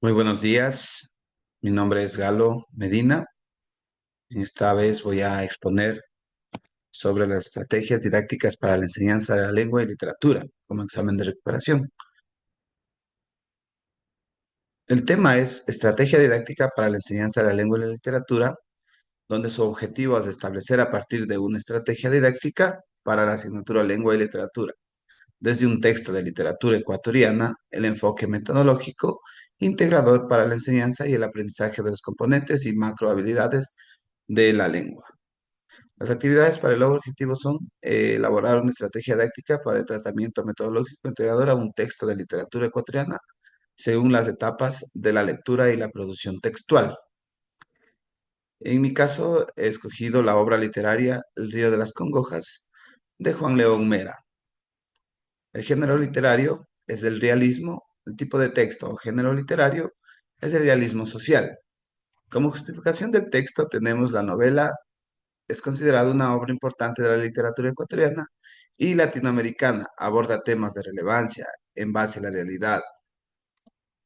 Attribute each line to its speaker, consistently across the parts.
Speaker 1: Muy buenos días, mi nombre es Galo Medina. Esta vez voy a exponer sobre las estrategias didácticas para la enseñanza de la lengua y literatura como examen de recuperación. El tema es Estrategia didáctica para la enseñanza de la lengua y la literatura, donde su objetivo es establecer a partir de una estrategia didáctica para la asignatura lengua y literatura, desde un texto de literatura ecuatoriana, el enfoque metodológico integrador para la enseñanza y el aprendizaje de los componentes y macrohabilidades de la lengua. Las actividades para el logro objetivo son elaborar una estrategia didáctica para el tratamiento metodológico integrador a un texto de literatura ecuatoriana según las etapas de la lectura y la producción textual. En mi caso, he escogido la obra literaria El río de las congojas de Juan León Mera. El género literario es el realismo, el tipo de texto o género literario es el realismo social. Como justificación del texto tenemos la novela. Es considerada una obra importante de la literatura ecuatoriana y latinoamericana. Aborda temas de relevancia en base a la realidad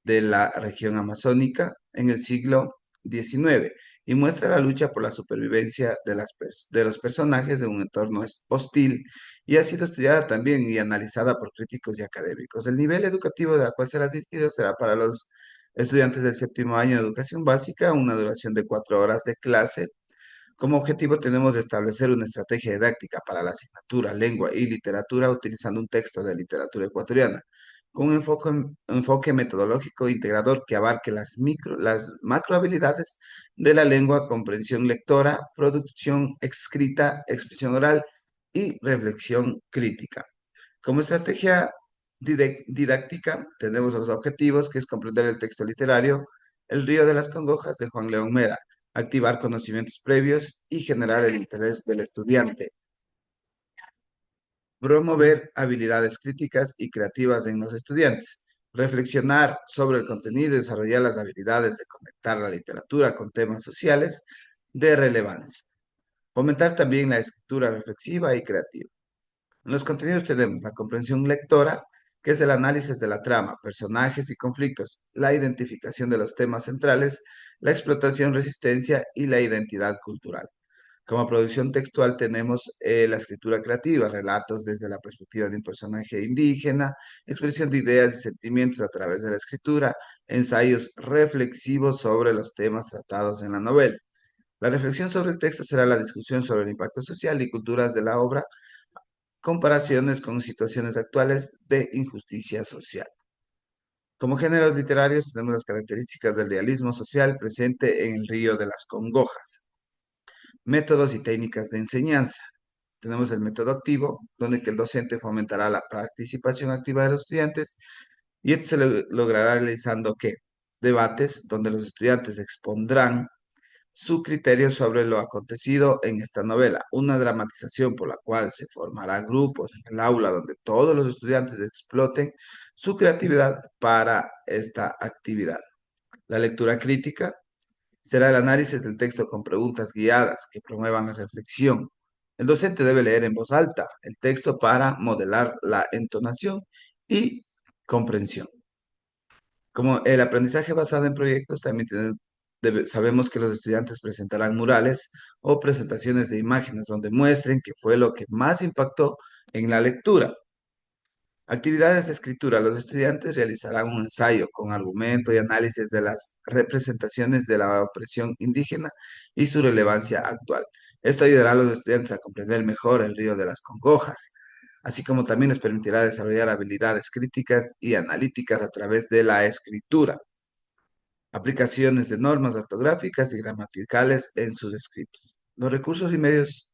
Speaker 1: de la región amazónica en el siglo XIX y muestra la lucha por la supervivencia de los personajes de un entorno hostil y ha sido estudiada también y analizada por críticos y académicos. El nivel educativo de la cual será dirigido será para los estudiantes del séptimo año de educación básica, una duración de 4 horas de clase. Como objetivo tenemos establecer una estrategia didáctica para la asignatura Lengua y Literatura utilizando un texto de literatura ecuatoriana, con un enfoque metodológico integrador que abarque las macro habilidades de la lengua, comprensión lectora, producción escrita, expresión oral y reflexión crítica. Como estrategia didáctica tenemos los objetivos, que es comprender el texto literario El río de las congojas de Juan León Mera, activar conocimientos previos y generar el interés del estudiante, promover habilidades críticas y creativas en los estudiantes, reflexionar sobre el contenido y desarrollar las habilidades de conectar la literatura con temas sociales de relevancia, fomentar también la escritura reflexiva y creativa. En los contenidos tenemos la comprensión lectora, que es el análisis de la trama, personajes y conflictos, la identificación de los temas centrales, la explotación, resistencia y la identidad cultural. Como producción textual tenemos la escritura creativa, relatos desde la perspectiva de un personaje indígena, expresión de ideas y sentimientos a través de la escritura, ensayos reflexivos sobre los temas tratados en la novela. La reflexión sobre el texto será la discusión sobre el impacto social y culturas de la obra, comparaciones con situaciones actuales de injusticia social. Como géneros literarios tenemos las características del realismo social presente en el río de las congojas. Métodos y técnicas de enseñanza. Tenemos el método activo, donde que el docente fomentará la participación activa de los estudiantes y esto se logrará realizando ¿qué? Debates, donde los estudiantes expondrán su criterio sobre lo acontecido en esta novela, una dramatización por la cual se formarán grupos en el aula donde todos los estudiantes exploten su creatividad para esta actividad. La lectura crítica será el análisis del texto con preguntas guiadas que promuevan la reflexión. El docente debe leer en voz alta el texto para modelar la entonación y comprensión. Como el aprendizaje basado en proyectos, también sabemos que los estudiantes presentarán murales o presentaciones de imágenes donde muestren qué fue lo que más impactó en la lectura. Actividades de escritura. Los estudiantes realizarán un ensayo con argumento y análisis de las representaciones de la opresión indígena y su relevancia actual. Esto ayudará a los estudiantes a comprender mejor el río de las congojas, así como también les permitirá desarrollar habilidades críticas y analíticas a través de la escritura. Aplicaciones de normas ortográficas y gramaticales en sus escritos. Los recursos y medios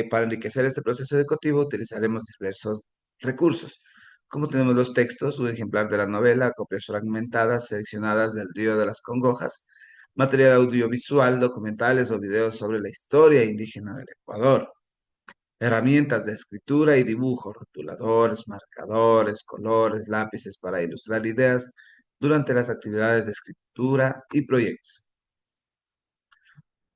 Speaker 1: para enriquecer este proceso educativo utilizaremos diversos recursos, como tenemos los textos, un ejemplar de la novela, copias fragmentadas seleccionadas del río de las congojas, material audiovisual, documentales o videos sobre la historia indígena del Ecuador, herramientas de escritura y dibujo, rotuladores, marcadores, colores, lápices para ilustrar ideas durante las actividades de escritura y proyectos.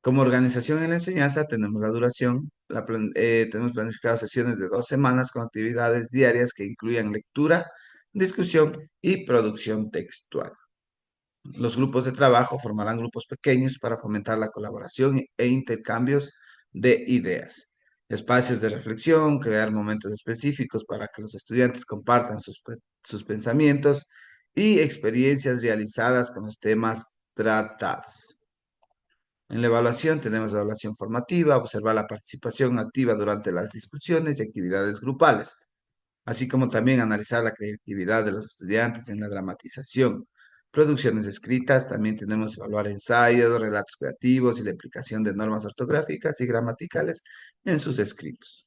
Speaker 1: Como organización en la enseñanza tenemos la duración, tenemos planificado sesiones de 2 semanas con actividades diarias que incluyan lectura discusión y producción textual. Los grupos de trabajo formarán grupos pequeños para fomentar la colaboración e intercambios de ideas. Espacios de reflexión, crear momentos específicos para que los estudiantes compartan sus pensamientos y experiencias realizadas con los temas tratados. En la evaluación tenemos la evaluación formativa, observar la participación activa durante las discusiones y actividades grupales, así como también analizar la creatividad de los estudiantes en la dramatización. Producciones escritas, también tenemos evaluar ensayos, relatos creativos y la aplicación de normas ortográficas y gramaticales en sus escritos.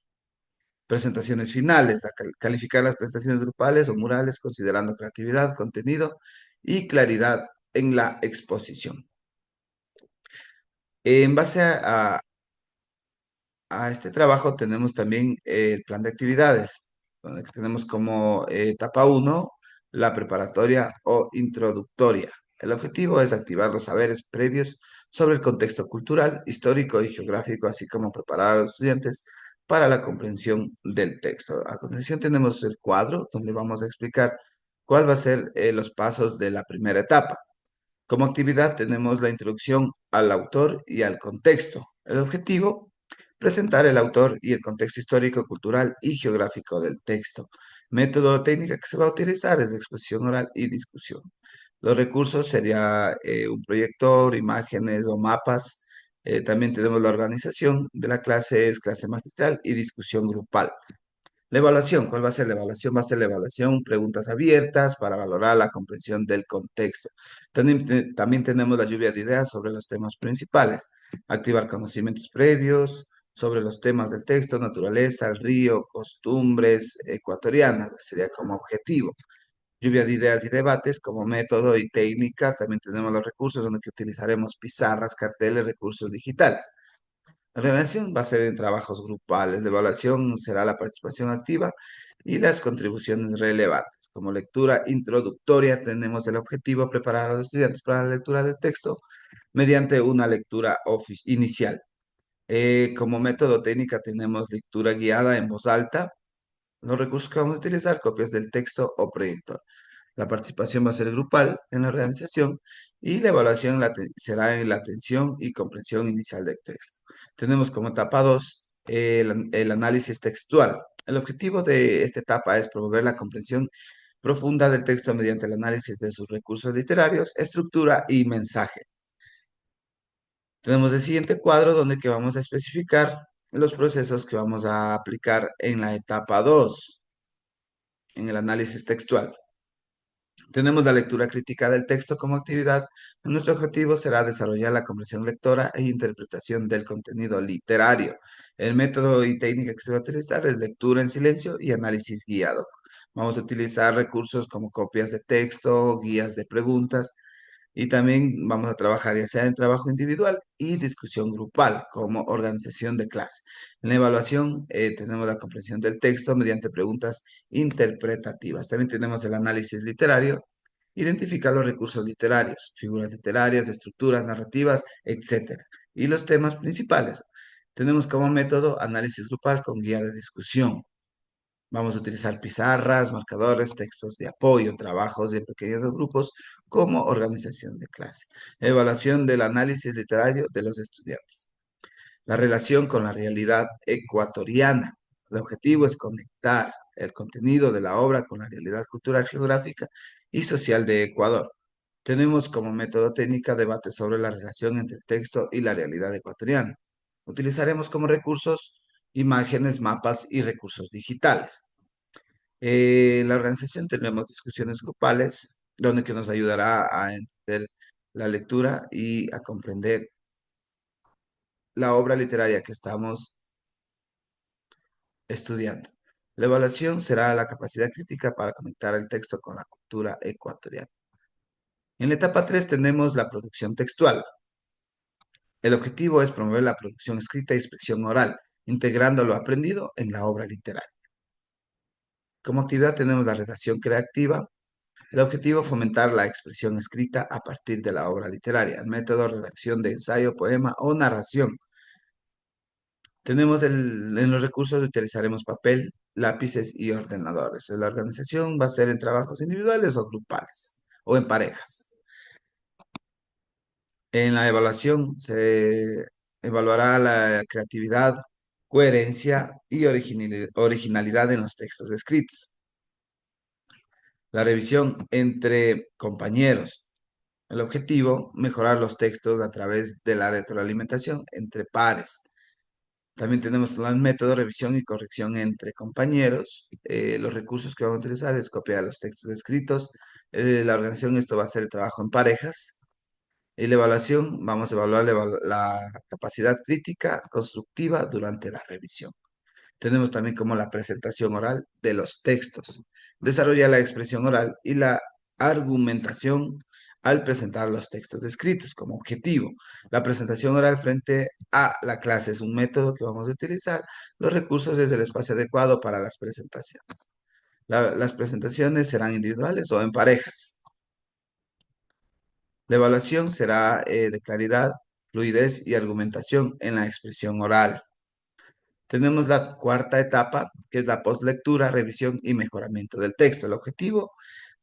Speaker 1: Presentaciones finales, calificar las presentaciones grupales o murales considerando creatividad, contenido y claridad en la exposición. En base a este trabajo tenemos también el plan de actividades, donde tenemos como etapa 1 la preparatoria o introductoria. El objetivo es activar los saberes previos sobre el contexto cultural, histórico y geográfico, así como preparar a los estudiantes para la comprensión del texto. A continuación tenemos el cuadro donde vamos a explicar cuál va a ser los pasos de la primera etapa. Como actividad tenemos la introducción al autor y al contexto. El objetivo, presentar el autor y el contexto histórico, cultural y geográfico del texto. Método o técnica que se va a utilizar es de exposición oral y discusión. Los recursos sería un proyector, imágenes o mapas. También tenemos la organización de la clase, es clase magistral y discusión grupal. La evaluación, ¿cuál va a ser la evaluación? Va a ser la evaluación, preguntas abiertas para valorar la comprensión del contexto. También tenemos la lluvia de ideas sobre los temas principales, activar conocimientos previos sobre los temas del texto, naturaleza, el río, costumbres ecuatorianas, sería como objetivo. Lluvia de ideas y debates como método y técnica. También tenemos los recursos donde que utilizaremos pizarras, carteles, recursos digitales. La redacción va a ser en trabajos grupales. La evaluación será la participación activa y las contribuciones relevantes. Como lectura introductoria, tenemos el objetivo de preparar a los estudiantes para la lectura del texto mediante una lectura inicial. Como método técnica, tenemos lectura guiada en voz alta. Los recursos que vamos a utilizar, copias del texto o proyector. La participación va a ser grupal en la organización y la evaluación será en la atención y comprensión inicial del texto. Tenemos como etapa 2 el análisis textual. El objetivo de esta etapa es promover la comprensión profunda del texto mediante el análisis de sus recursos literarios, estructura y mensaje. Tenemos el siguiente cuadro donde que vamos a especificar los procesos que vamos a aplicar en la etapa 2 en el análisis textual. Tenemos la lectura crítica del texto como actividad. Nuestro objetivo será desarrollar la comprensión lectora e interpretación del contenido literario. El método y técnica que se va a utilizar es lectura en silencio y análisis guiado. Vamos a utilizar recursos como copias de texto, guías de preguntas y también vamos a trabajar ya sea en trabajo individual y discusión grupal como organización de clase. En la evaluación tenemos la comprensión del texto mediante preguntas interpretativas. También tenemos el análisis literario, identificar los recursos literarios, figuras literarias, estructuras narrativas, etcétera. Y los temas principales. Tenemos como método análisis grupal con guía de discusión. Vamos a utilizar pizarras, marcadores, textos de apoyo, trabajos en pequeños grupos como organización de clase. Evaluación del análisis literario de los estudiantes. La relación con la realidad ecuatoriana. El objetivo es conectar el contenido de la obra con la realidad cultural, geográfica y social de Ecuador. Tenemos como método técnica debate sobre la relación entre el texto y la realidad ecuatoriana. Utilizaremos como recursos imágenes, mapas y recursos digitales. En la organización tenemos discusiones grupales, donde que nos ayudará a entender la lectura y a comprender la obra literaria que estamos estudiando. La evaluación será la capacidad crítica para conectar el texto con la cultura ecuatoriana. En la etapa 3 tenemos la producción textual. El objetivo es promover la producción escrita y expresión oral, integrando lo aprendido en la obra literaria. Como actividad tenemos la redacción creativa. El objetivo es fomentar la expresión escrita a partir de la obra literaria. El método redacción de ensayo, poema o narración. Tenemos en los recursos utilizaremos papel, lápices y ordenadores. La organización va a ser en trabajos individuales o grupales o en parejas. En la evaluación se evaluará la creatividad, coherencia y originalidad en los textos escritos. La revisión entre compañeros. El objetivo, mejorar los textos a través de la retroalimentación entre pares. También tenemos el método revisión y corrección entre compañeros. Los recursos que vamos a utilizar es copiar los textos escritos. La organización, esto va a ser el trabajo en parejas. Y la evaluación, vamos a evaluar la capacidad crítica constructiva durante la revisión. Tenemos también como la presentación oral de los textos. Desarrolla la expresión oral y la argumentación al presentar los textos escritos como objetivo. La presentación oral frente a la clase es un método que vamos a utilizar. Los recursos es el espacio adecuado para las presentaciones. Las presentaciones serán individuales o en parejas. La evaluación será de claridad, fluidez y argumentación en la expresión oral. Tenemos la cuarta etapa, que es la postlectura, revisión y mejoramiento del texto. El objetivo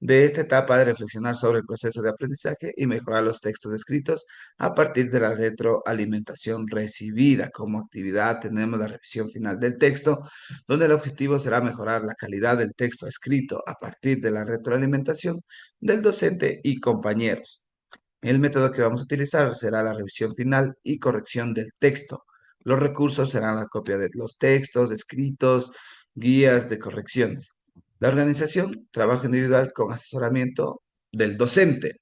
Speaker 1: de esta etapa es reflexionar sobre el proceso de aprendizaje y mejorar los textos escritos a partir de la retroalimentación recibida. Como actividad tenemos la revisión final del texto, donde el objetivo será mejorar la calidad del texto escrito a partir de la retroalimentación del docente y compañeros. El método que vamos a utilizar será la revisión final y corrección del texto. Los recursos serán la copia de los textos, escritos, guías de correcciones. La organización, trabajo individual con asesoramiento del docente.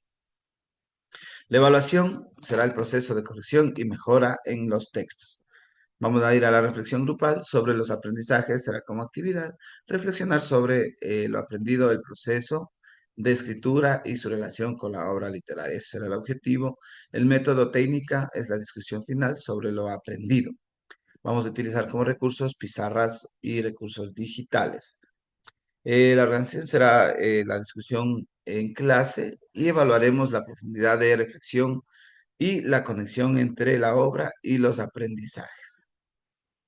Speaker 1: La evaluación será el proceso de corrección y mejora en los textos. Vamos a ir a la reflexión grupal sobre los aprendizajes, será como actividad, reflexionar sobre lo aprendido, el proceso de escritura y su relación con la obra literaria. Ese será el objetivo. El método técnica es la discusión final sobre lo aprendido. Vamos a utilizar como recursos pizarras y recursos digitales. La organización será la discusión en clase y evaluaremos la profundidad de reflexión y la conexión entre la obra y los aprendizajes.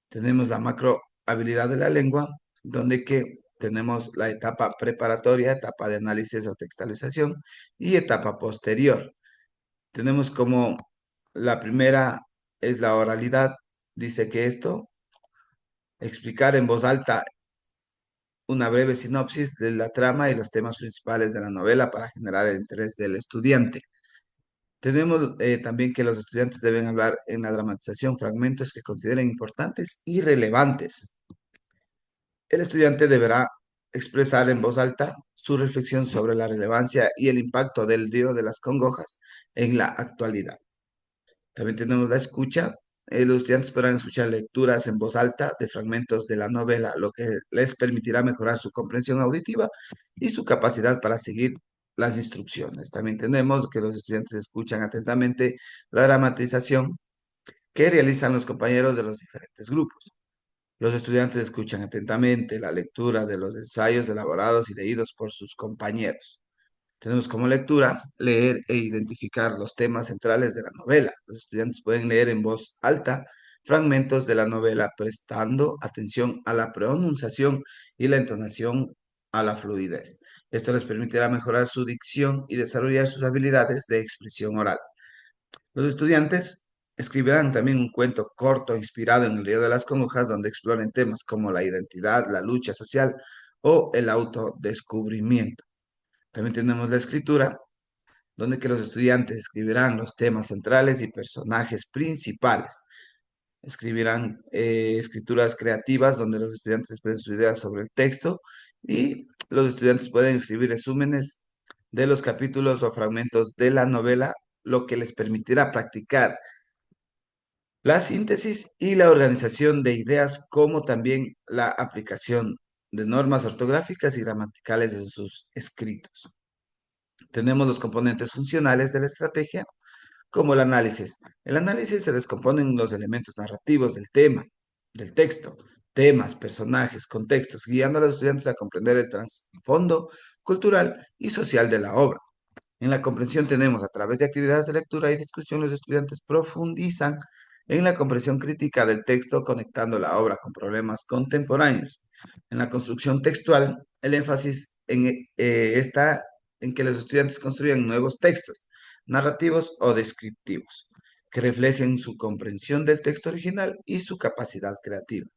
Speaker 1: Tenemos la macro habilidad de la lengua, donde que tenemos la etapa preparatoria, etapa de análisis o textualización y etapa posterior. Tenemos como la primera es la oralidad. Dice que esto, explicar en voz alta una breve sinopsis de la trama y los temas principales de la novela para generar el interés del estudiante. Tenemos también que los estudiantes deben hablar en la dramatización fragmentos que consideren importantes y relevantes. El estudiante deberá expresar en voz alta su reflexión sobre la relevancia y el impacto del río de las congojas en la actualidad. También tenemos la escucha. Los estudiantes podrán escuchar lecturas en voz alta de fragmentos de la novela, lo que les permitirá mejorar su comprensión auditiva y su capacidad para seguir las instrucciones. También tenemos que los estudiantes escuchan atentamente la dramatización que realizan los compañeros de los diferentes grupos. Los estudiantes escuchan atentamente la lectura de los ensayos elaborados y leídos por sus compañeros. Tenemos como lectura leer e identificar los temas centrales de la novela. Los estudiantes pueden leer en voz alta fragmentos de la novela prestando atención a la pronunciación y la entonación a la fluidez. Esto les permitirá mejorar su dicción y desarrollar sus habilidades de expresión oral. Los estudiantes escribirán también un cuento corto inspirado en el Río de las Congojas donde exploren temas como la identidad, la lucha social o el autodescubrimiento. También tenemos la escritura, donde que los estudiantes escribirán los temas centrales y personajes principales. Escribirán escrituras creativas donde los estudiantes expresen sus ideas sobre el texto y los estudiantes pueden escribir resúmenes de los capítulos o fragmentos de la novela, lo que les permitirá practicar la síntesis y la organización de ideas, como también la aplicación de normas ortográficas y gramaticales en sus escritos. Tenemos los componentes funcionales de la estrategia, como el análisis. El análisis se descompone en los elementos narrativos del tema, del texto, temas, personajes, contextos, guiando a los estudiantes a comprender el trasfondo cultural y social de la obra. En la comprensión tenemos, a través de actividades de lectura y discusión, los estudiantes profundizan en la comprensión crítica del texto, conectando la obra con problemas contemporáneos. En la construcción textual, el énfasis está en que los estudiantes construyan nuevos textos, narrativos o descriptivos, que reflejen su comprensión del texto original y su capacidad creativa.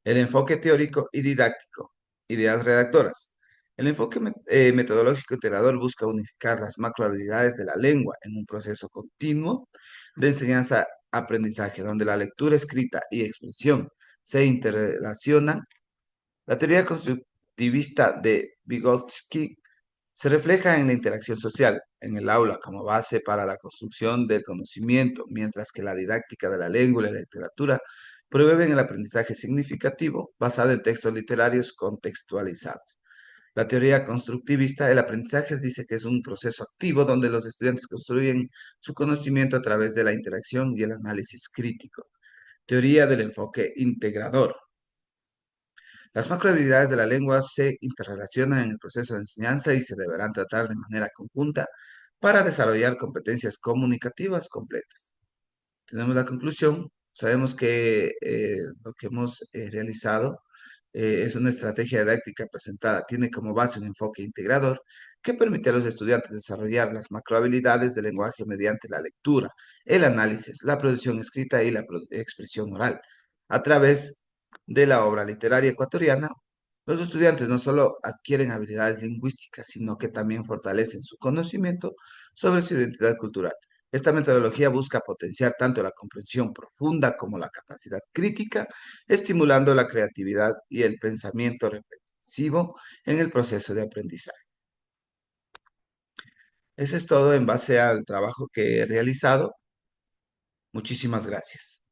Speaker 1: El enfoque teórico y didáctico, ideas redactoras. El enfoque metodológico integrador busca unificar las macrohabilidades de la lengua en un proceso continuo de enseñanza-aprendizaje, donde la lectura escrita y expresión se interrelacionan. La teoría constructivista de Vygotsky se refleja en la interacción social, en el aula como base para la construcción del conocimiento, mientras que la didáctica de la lengua y la literatura promueven el aprendizaje significativo basado en textos literarios contextualizados. La teoría constructivista del aprendizaje dice que es un proceso activo donde los estudiantes construyen su conocimiento a través de la interacción y el análisis crítico. Teoría del enfoque integrador. Las macrohabilidades de la lengua se interrelacionan en el proceso de enseñanza y se deberán tratar de manera conjunta para desarrollar competencias comunicativas completas. Tenemos la conclusión. Sabemos que lo que hemos realizado es una estrategia didáctica presentada. Tiene como base un enfoque integrador que permite a los estudiantes desarrollar las macrohabilidades del lenguaje mediante la lectura, el análisis, la producción escrita y la expresión oral. A través de la obra literaria ecuatoriana, los estudiantes no solo adquieren habilidades lingüísticas, sino que también fortalecen su conocimiento sobre su identidad cultural. Esta metodología busca potenciar tanto la comprensión profunda como la capacidad crítica, estimulando la creatividad y el pensamiento reflexivo en el proceso de aprendizaje. Eso es todo en base al trabajo que he realizado. Muchísimas gracias.